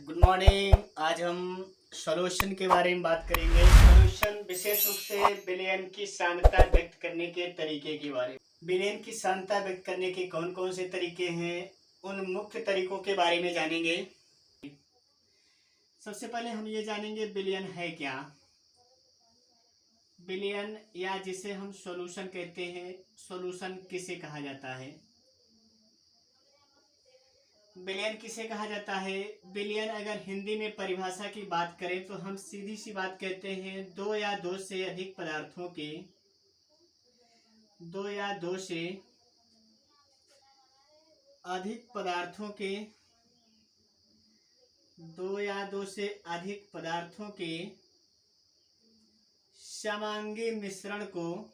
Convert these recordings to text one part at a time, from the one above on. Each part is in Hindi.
Good morning. आज हम सॉल्यूशन के बारे में बात करेंगे। सॉल्यूशन विशेष रूप से विलयन की सांद्रता व्यक्त करने के तरीके के बारे में। विलयन की सांद्रता व्यक्त करने के कौन कौन से तरीके हैं, उन मुख्य तरीकों के बारे में जानेंगे। सबसे पहले हम ये जानेंगे विलयन है क्या। विलयन या जिसे हम सॉल्यूशन कहते हैं, सॉल्यूशन किसे कहा जाता है। विलयन किसे कहा जाता है। विलयन अगर हिंदी में परिभाषा की बात करें तो हम सीधी सी बात कहते हैं दो या दो से अधिक पदार्थों के दो या दो से अधिक पदार्थों के दो या दो से अधिक पदार्थों के समांगी मिश्रण को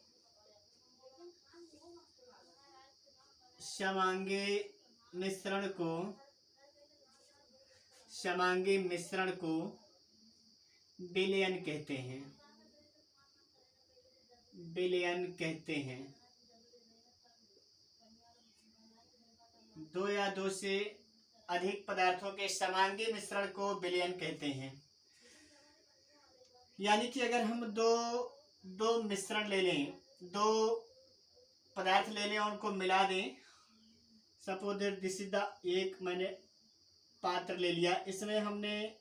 समांगी मिश्रण को विलयन कहते हैं। विलयन कहते हैं। दो या दो से अधिक पदार्थों के समांगी मिश्रण को विलयन कहते हैं। यानी कि अगर हम दो मिश्रण ले लें, दो पदार्थ ले लें और उनको मिला दें। Suppose that this is the, एक मैंने पात्र ले लिया, इसमें हमने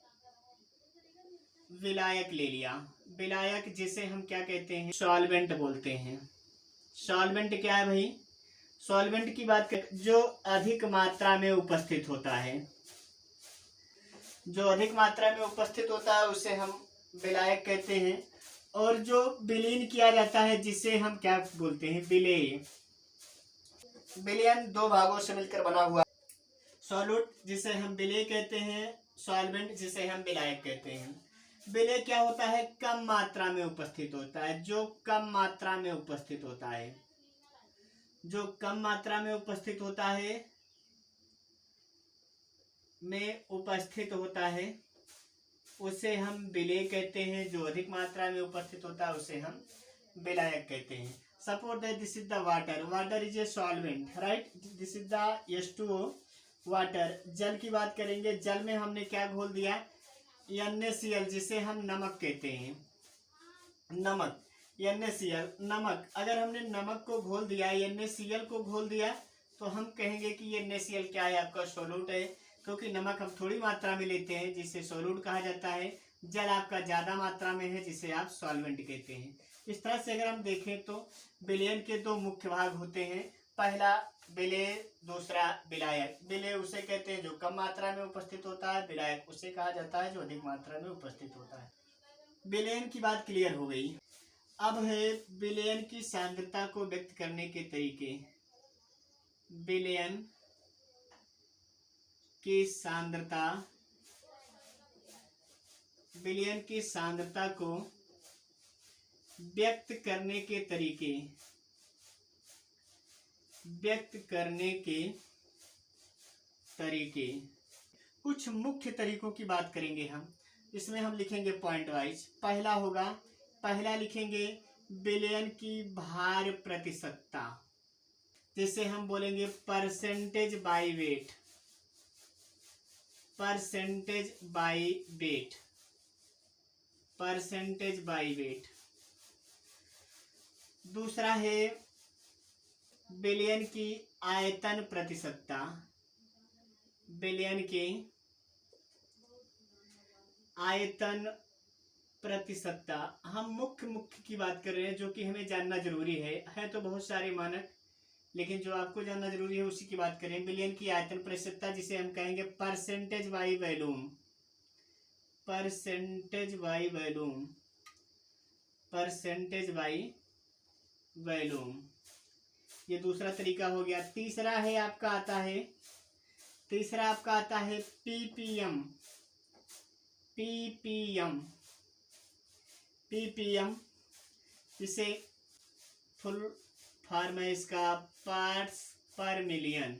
विलायक ले लिया। विलायक जिसे हम क्या कहते हैं, सॉल्वेंट बोलते हैं। सॉल्वेंट क्या है भाई, सॉल्वेंट की बात करें जो अधिक मात्रा में उपस्थित होता है। जो अधिक मात्रा में उपस्थित होता है उसे हम विलायक कहते हैं। और जो विलीन किया जाता है जिसे हम क्या बोलते हैं, विलेय। विलयन दो भागों से मिलकर बना हुआ। सॉल्यूट जिसे हम विलेय कहते हैं, सॉल्वेंट जिसे हम विलायक कहते हैं। विलेय क्या होता है, कम मात्रा में उपस्थित होता है। जो कम मात्रा में उपस्थित होता है, जो कम मात्रा में उपस्थित होता है उसे हम विलेय कहते हैं। जो अधिक मात्रा में उपस्थित होता है उसे हम विलायक कहते हैं। Suppose that this is the water. Water is a solvent, right. This is the H2O, water. जल की बात करेंगे, जल में हमने क्या घोल दिया, NaCl जिसे हम नमक कहते हैं। नमक, NaCl, नमक। अगर हमने नमक को घोल दिया, NaCl को घोल दिया, तो हम कहेंगे कि ये NaCl क्या है, आपका सोल्यूट है। क्योंकि नमक हम थोड़ी मात्रा में लेते हैं जिसे सोल्यूट कहा जाता है। जल आपका ज्यादा मात्रा में है जिसे आप सॉल्वेंट कहते हैं। इस तरह से अगर हम देखें तो विलयन के दो मुख्य भाग होते हैं। पहला विलेय, दूसरा विलायक। विलेय उसे कहते हैं जो कम मात्रा में उपस्थित होता है, विलायक उसे कहा जाता है जो अधिक मात्रा में उपस्थित होता है। विलयन की बात क्लियर हो गई। अब है विलयन की सांद्रता को व्यक्त करने के तरीके। विलयन की सांद्रता को व्यक्त करने के तरीके। कुछ मुख्य तरीकों की बात करेंगे हम। इसमें हम लिखेंगे पॉइंट वाइज। पहला लिखेंगे विलयन की भार प्रतिशतता, जिसे हम बोलेंगे परसेंटेज बाई वेट। दूसरा है विलयन की आयतन प्रतिशतता। विलयन की आयतन प्रतिशतता। हम मुख्य की बात कर रहे हैं जो कि हमें जानना जरूरी है तो बहुत सारे मानक, लेकिन जो आपको जानना जरूरी है उसी की बात करें। विलयन की आयतन प्रतिशतता जिसे हम कहेंगे परसेंटेज बाई वॉल्यूम। ये दूसरा तरीका हो गया। तीसरा आपका आता है ppm, जिसे फुल फॉर्म है इसका पार्ट्स पर मिलियन।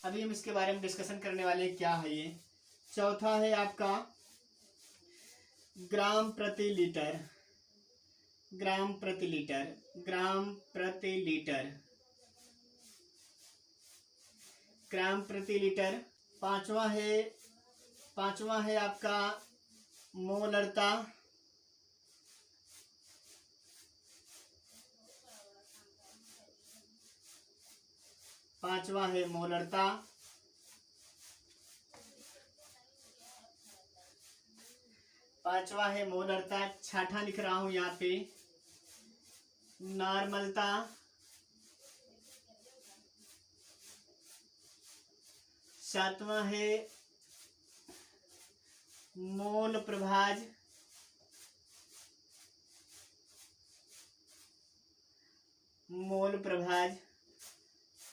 अभी हम इसके बारे में डिस्कशन करने वाले हैं, क्या है ये। चौथा है आपका ग्राम प्रति लीटर। ग्राम प्रति लीटर। पांचवा है आपका मोलरता। पांचवा है मोलरता। छठा लिख रहा हूं यहाँ पे नॉर्मलता। सातवां है मोल प्रभाज।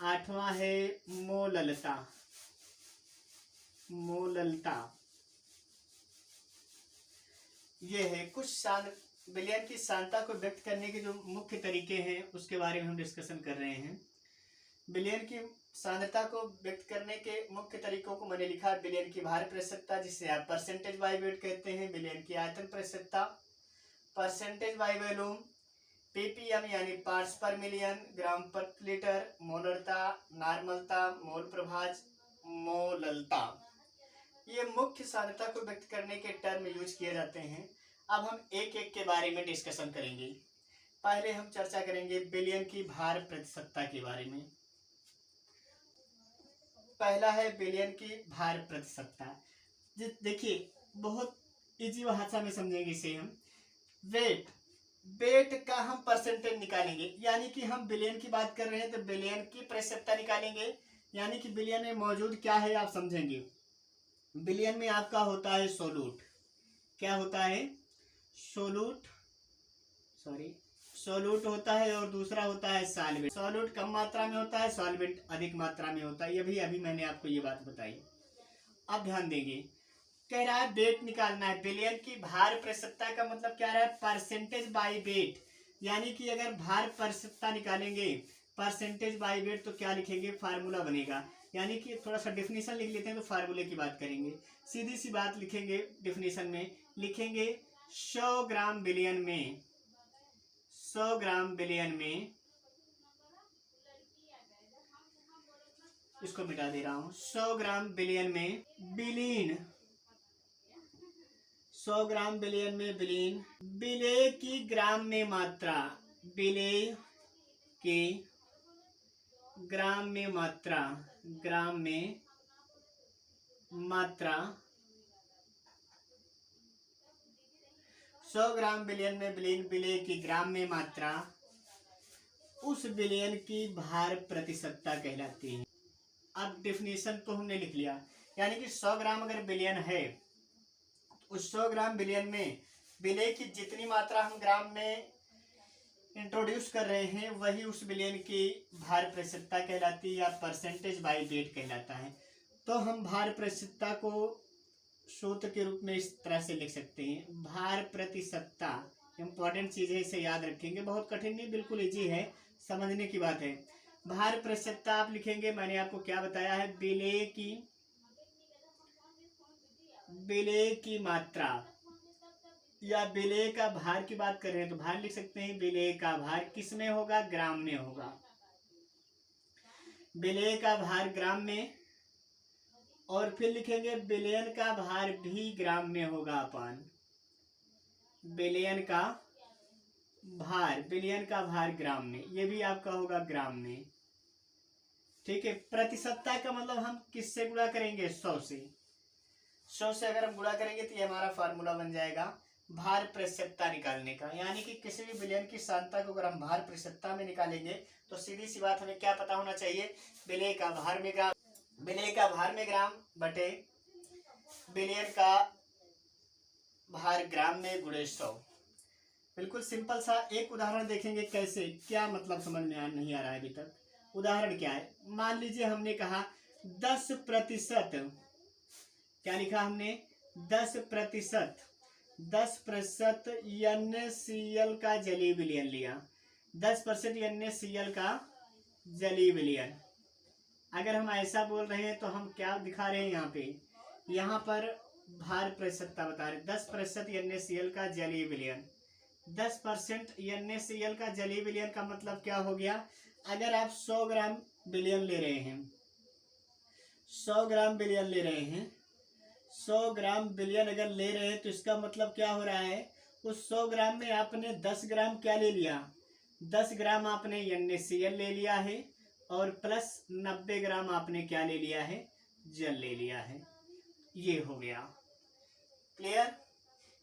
आठवां है मोललता। ये है कुछ विलयन की सांद्रता को व्यक्त करने के जो मुख्य तरीके हैं उसके बारे में हम डिस्कशन कर रहे हैं। विलयन की सांद्रता को व्यक्त करने के मुख्य तरीकों को मैंने लिखा। विलयन की भार प्रतिशतता जिसे आप परसेंटेज बाय वेट कहते हैं। विलयन की आयतन प्रतिशतता परसेंटेज बाय वॉल्यूम। पीपीएम यानी पार्ट्स पर मिलियन, ग्राम पर लीटर, मोलरता, नॉर्मलता, मोल प्रभाज, मोललता, ये मुख्य सांद्रता को व्यक्त करने के टर्म यूज किए जाते हैं। अब हम एक एक के बारे में डिस्कशन करेंगे। पहले हम चर्चा करेंगे विलयन की भार प्रतिशतता के बारे में। पहला है विलयन की भार प्रतिशतता। देखिए बहुत इजी भाषा में समझेंगे इसे हम। वेट का हम परसेंटेज निकालेंगे, यानी कि हम विलयन की बात कर रहे हैं तो विलयन की प्रतिशतता निकालेंगे, यानी कि विलयन में मौजूद क्या है आप समझेंगे। विलयन में आपका होता है सोलूट। क्या होता है? सोलूट होता है, और दूसरा होता है सॉल्वेंट। सोलूट कम मात्रा में होता है, सॉल्वेंट अधिक मात्रा में होता है। ये भी अभी मैंने आपको ये बात बताई। अब ध्यान देंगे, कह रहा है वेट निकालना है। विलयन की भार प्रतिशतता का मतलब क्या रहा है? Percentage by weight. यानी कि अगर भार प्रतिशतता निकालेंगे परसेंटेज बाय वेट तो क्या लिखेंगे? फार्मूला बनेगा। यानी कि थोड़ा सा डेफिनेशन लिख लेते हैं तो फार्मूले की बात करेंगे। सीधी सी बात लिखेंगे, डेफिनेशन में लिखेंगे 100 ग्राम विलयन में, 100 ग्राम विलयन में, इसको मिटा दे रहा हूं, 100 ग्राम विलयन में विलीन, 100 ग्राम विलयन में विलीन, विलेय की ग्राम में मात्रा, विलेय की ग्राम में मात्रा, ग्राम में मात्रा, 100 ग्राम विलयन में विलीन विलेय की ग्राम में मात्रा उस विलयन की भार प्रतिशतता कहलाती है। अब डेफिनेशन तो हमने लिख लिया, यानी कि 100 ग्राम अगर विलयन है, उस 100 ग्राम विलयन में विलेय की जितनी मात्रा हम ग्राम में इंट्रोड्यूस कर रहे हैं वही उस विलयन की भार प्रतिशतता कहलाती है, या परसेंटेज बाय वेट कहलाता है। तो हम भार प्रतिशतता को सूत्र के रूप में इस तरह से लिख सकते हैं। भार प्रतिशतता इंपॉर्टेंट चीज है, इसे याद रखेंगे। बहुत कठिन नहीं, बिल्कुल इजी है, समझने की बात है। भार प्रतिशतता आप लिखेंगे, मैंने आपको क्या बताया है, विलेय की मात्रा या विलेय का भार की बात कर रहे हैं तो भार लिख सकते हैं। विलेय का भार किस में होगा? ग्राम में होगा। विलेय का भार ग्राम में, और फिर लिखेंगे विलयन का भार भी ग्राम में होगा अपन। विलयन का भार ग्राम में, ये भी आपका होगा ग्राम में। ठीक है। प्रतिशतता का मतलब हम किससे गुणा करेंगे? 100 से। 100 से अगर हम गुणा करेंगे तो ये हमारा फार्मूला बन जाएगा भार प्रतिशतता निकालने का। यानी कि किसी भी विलयन की सांद्रता को अगर हम भार प्रतिशतता में निकालेंगे तो सीधी सी बात हमें क्या पता होना चाहिए? विलेय का भार में ग्राम, विलेय का भार में ग्राम बटे विलयन का भार ग्राम में गुणे 100। बिल्कुल सिंपल सा एक उदाहरण देखेंगे कैसे, क्या मतलब समझ में नहीं आ रहा है अभी तक। उदाहरण क्या है? मान लीजिए हमने कहा 10%, क्या लिखा हमने? 10% NaCl का जलीय विलयन लिया। 10% NaCl का जलीय विलयन। अगर हम ऐसा बोल रहे हैं तो हम क्या दिखा रहे हैं यहाँ पे? यहाँ पर भार प्रतिशतता बता रहे 10% NaCl का जलीय विलयन। 10% NaCl का जलीय विलयन का मतलब क्या हो गया? अगर आप 100 ग्राम विलयन ले रहे हैं, 100 ग्राम विलयन ले रहे हैं, 100 ग्राम विलयन अगर ले रहे हैं तो इसका मतलब क्या हो रहा है, उस 100 ग्राम में आपने 10 ग्राम क्या ले लिया, 10 ग्राम आपने NaCl ले लिया है और प्लस 90 ग्राम आपने क्या ले लिया है, जल ले लिया है। ये हो गया क्लियर।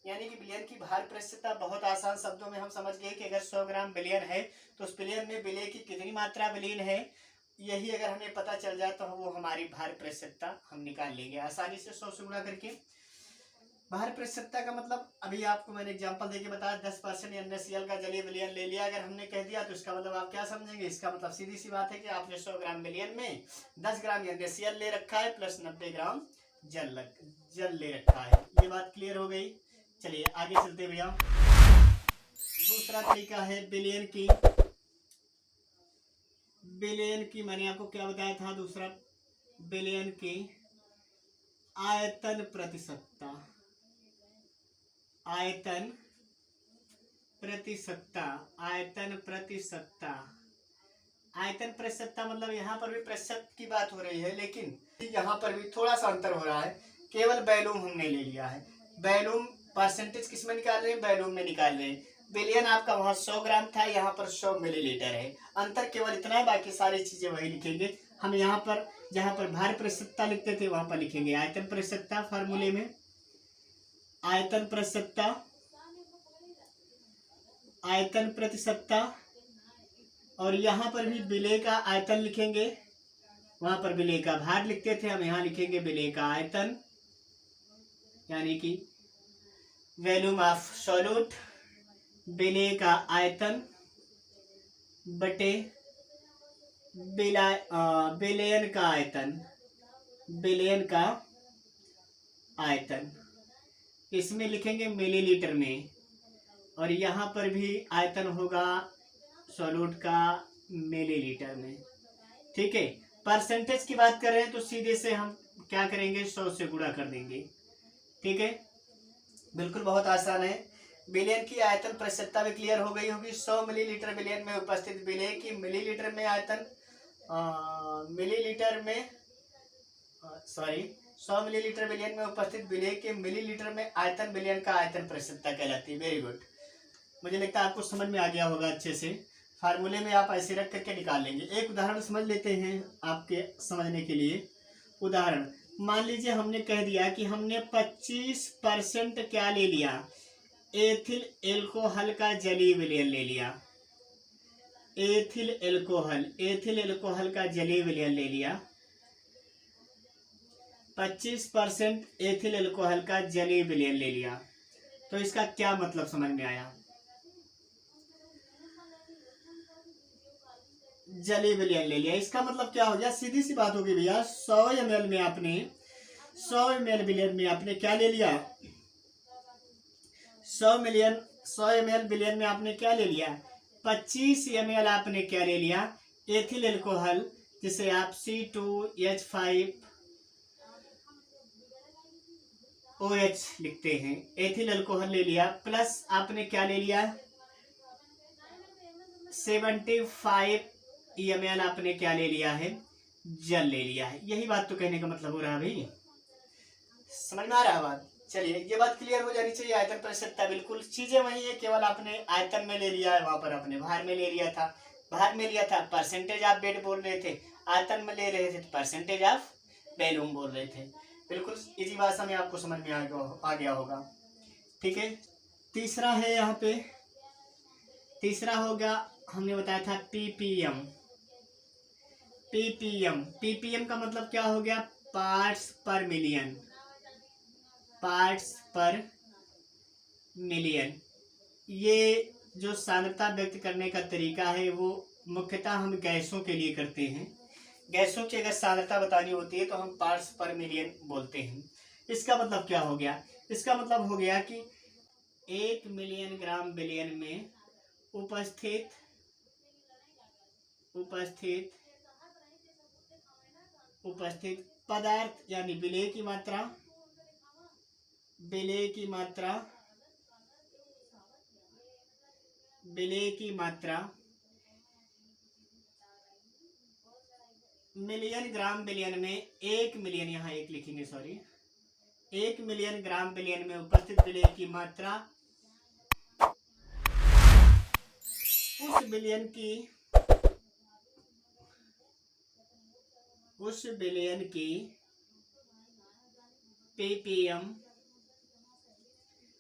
यानी कि विलयन की भार प्रतिशतता बहुत आसान शब्दों में हम समझ गए कि अगर 100 ग्राम विलयन है तो उस विलयन में विलय की कितनी मात्रा विलीन है, यही अगर हमें पता चल जाए तो वो हमारी भार प्रतिशतता हम निकाल लेंगे आसानी से 100 से गुणा करके। भार प्रतिशतता का मतलब अभी आपको मैंने एग्जांपल देके बताया, 10% NaCl का जलीय विलयन ले लिया अगर हमने कह दिया तो इसका मतलब आप क्या समझेंगे, इसका मतलब सीधी सी बात है कि आपने 100 ग्राम विलयन में 10 ग्राम NaCl ले रखा है प्लस 90 ग्राम जल ले रखा है। ये बात क्लियर हो गई। चलिए आगे चलते भैया। दूसरा तरीका है विलयन की मैंने आपको क्या बताया था, दूसरा विलयन की आयतन प्रतिशतता। आयतन प्रतिशतता मतलब यहाँ पर भी प्रतिशत की बात हो रही है, लेकिन यहाँ पर भी थोड़ा सा अंतर हो रहा है। केवल वैल्यूम हमने ले लिया है, वैल्यूम परसेंटेज किस में निकाल रहे हैं, वैल्यूम में निकाल रहे हैं। विलयन आपका वहाँ 100 ग्राम था, यहाँ पर 100 मिलीलीटर है। अंतर केवल इतना है, बाकी सारी चीजें वही लिखेंगे हम। यहाँ पर जहाँ पर भार प्रतिशतता लिखते थे वहां पर लिखेंगे आयतन प्रतिशतता फार्मूले में, आयतन प्रतिशतता। और यहाँ पर भी विलय का आयतन लिखेंगे, वहां पर विलय का भार लिखते थे हम, यहाँ लिखेंगे विलय का आयतन, यानी कि वॉल्यूम ऑफ सॉल्यूट, विलय का आयतन बटे विलयन का आयतन, इसमें लिखेंगे मिलीलीटर में। और यहाँ पर भी आयतन होगा सॉल्यूट का मिलीलीटर में। ठीक है, परसेंटेज की बात कर रहे हैं तो सीधे से हम क्या करेंगे, 100 से गुणा कर देंगे। ठीक है, बिल्कुल बहुत आसान है। विलयन की आयतन प्रतिशतता भी क्लियर हो गई होगी। 100 मिलीलीटर विलयन में उपस्थित विलय की मिलीलीटर में आयतन 100 मिलीलीटर विलयन में उपस्थित विलय के मिलीलीटर में आयतन विलयन का आयतन प्रतिशतता कहलाती है। वेरी गुड, मुझे लगता है आपको समझ में आ गया होगा अच्छे से। फार्मूले में आप ऐसे रख करके निकाल लेंगे। एक उदाहरण समझ लेते हैं आपके समझने के लिए। उदाहरण मान लीजिए हमने कह दिया कि हमने 25% क्या ले लिया, एथिल एल्कोहल का जलीय विलयन ले लिया। एथिल एल्कोहल का जलीय विलयन ले लिया। 25% एथिल एल्कोहल का जलीय विलयन ले लिया। तो इसका क्या मतलब समझ में आया, जलीय विलयन ले लिया, इसका मतलब क्या हो गया, सीधी सी बात होगी भैया। 100 ml में आपने 100 ml विलयन में आपने क्या ले लिया, 100 ml विलयन में आपने क्या ले लिया, 25 ml आपने क्या ले लिया, एथिल एल्कोहल, जिसे आप C2H5OH लिखते हैं, एथिल एल्कोहल ले लिया। प्लस आपने क्या ले लिया, 75 ml आपने क्या ले लिया है, जल ले लिया है। यही बात तो कहने का मतलब हो रहा है भाई, समझ में आ रहा है बात। चलिए ये बात क्लियर हो जानी चाहिए। आयतन प्रतिशतता बिल्कुल चीजें वही है, केवल आपने आयतन में ले लिया है, वहां पर आपने भार में ले लिया था। परसेंटेज ऑफ वेट बोल रहे थे, आयतन में ले रहे थे तो परसेंटेज ऑफ वॉल्यूम बोल रहे थे। बिल्कुल इसी भाषा में आपको समझ में आ गया होगा। ठीक है, तीसरा है यहाँ पे, तीसरा होगा हमने बताया था ppm। ppm का मतलब क्या हो गया, पार्ट्स पर मिलियन। ये जो सांद्रता व्यक्त करने का तरीका है वो मुख्यतः हम गैसों के लिए करते हैं। गैसों की अगर सांद्रता बतानी होती है तो हम पार्ट्स पर मिलियन बोलते हैं। इसका मतलब क्या हो गया, इसका मतलब हो गया कि 1 मिलियन ग्राम विलयन में उपस्थित पदार्थ यानी विलय की मात्रा मिलियन ग्राम बिलियन में 1 मिलियन, यहाँ 1 लिखेंगे सॉरी, 1 मिलियन ग्राम बिलियन में उपस्थित विलेय की मात्रा उस बिलियन की ppm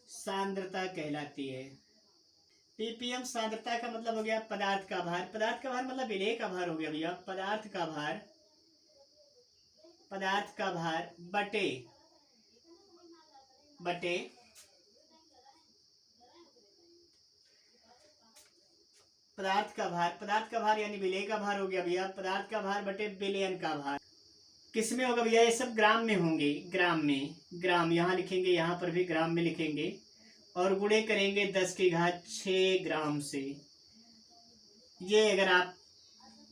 सांद्रता कहलाती है। ppm सांद्रता का मतलब हो गया पदार्थ का भार। पदार्थ का भार मतलब विलेय का भार हो गया भैया। पदार्थ का भार बटे पदार्थ का भार यानी विलेय का भार हो गया भैया। पदार्थ का भार बटे बिलियन का भार किस में होगा भैया? ये सब ग्राम में होंगे। ग्राम यहाँ लिखेंगे, यहाँ पर भी ग्राम में लिखेंगे और गुणे करेंगे 10⁶ ग्राम से। ये अगर आप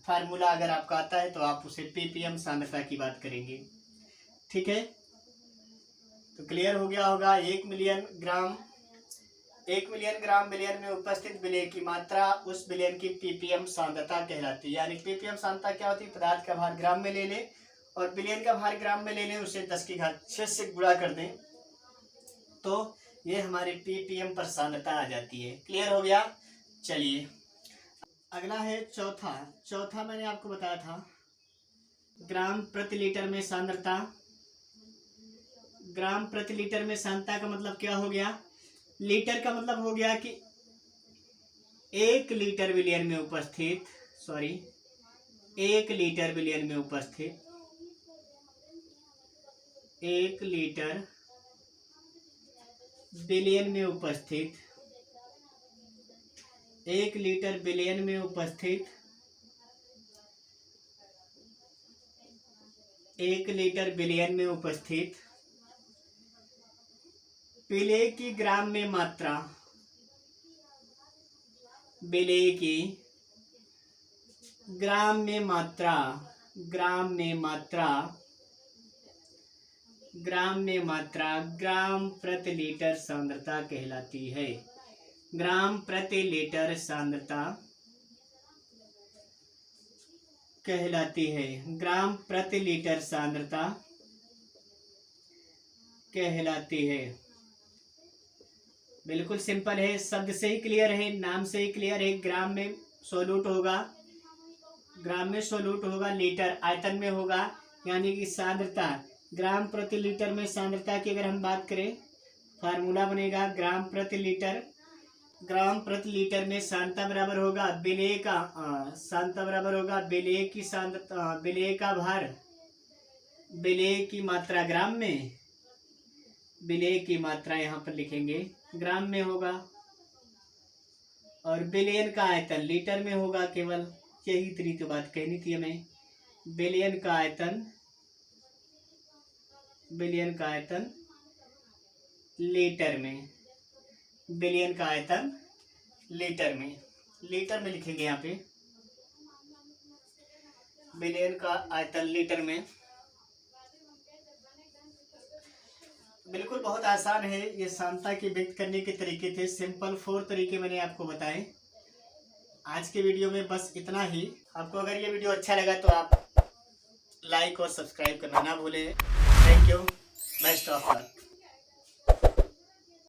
फार्मूला अगर आपका आता है तो आप उसे ppm सांद्रता की बात करेंगे। ठीक है, तो क्लियर हो गया होगा। 1 मिलियन ग्राम बिलियन में उपस्थित विलेय की मात्रा उस बिलियन की ppm सांद्रता कहलाती है। यानी ppm सांद्रता क्या होती है? पदार्थ का भार ग्राम में ले लें और बिलियन का भार ग्राम में ले लें, उसे 10⁶ से गुणा कर दें तो ये हमारी ppm पर सांद्रता आ जाती है। क्लियर हो गया। चलिए अगला है चौथा मैंने आपको बताया था ग्राम प्रति लीटर में सांद्रता। ग्राम प्रति लीटर में सांद्रता का मतलब क्या हो गया? लीटर का मतलब हो गया कि 1 लीटर बिलियन में उपस्थित 1 लीटर बिलियन में उपस्थित 1 लीटर बिलियन में उपस्थित 1 लीटर बिलियन में उपस्थित 1 लीटर बिलियन में उपस्थित विलेय की ग्राम में मात्रा, विलेय की ग्राम में मात्रा ग्राम प्रति लीटर सांद्रता कहलाती है। ग्राम प्रति लीटर सांद्रता कहलाती है। ग्राम प्रति लीटर सांद्रता कहलाती है। बिल्कुल सिंपल है, शब्द से ही क्लियर है, नाम से ही क्लियर है। ग्राम में सोल्यूट होगा, लीटर आयतन में होगा, यानी कि सांद्रता ग्राम प्रति लीटर में सांद्रता की अगर हम बात करें फार्मूला बनेगा ग्राम प्रति लीटर में सांद्रता बराबर होगा विलेय की सांद्रता, विलेय का भार, विलेय की मात्रा ग्राम में, विलेय की मात्रा यहाँ पर लिखेंगे ग्राम में होगा और बिलियन का आयतन लीटर में होगा। केवल यही तरीके बात कहनी थी हमें। बिलियन का आयतन लीटर में, बिलियन का आयतन लीटर में लिखेंगे यहाँ पे बिलियन का आयतन लीटर में। बिल्कुल बहुत आसान है, ये सांद्रता की व्यक्त करने के तरीके थे। सिंपल 4 तरीके मैंने आपको बताए। आज के वीडियो में बस इतना ही। आपको अगर ये वीडियो अच्छा लगा तो आप लाइक और सब्सक्राइब करना ना भूलें। Thank you, best of luck.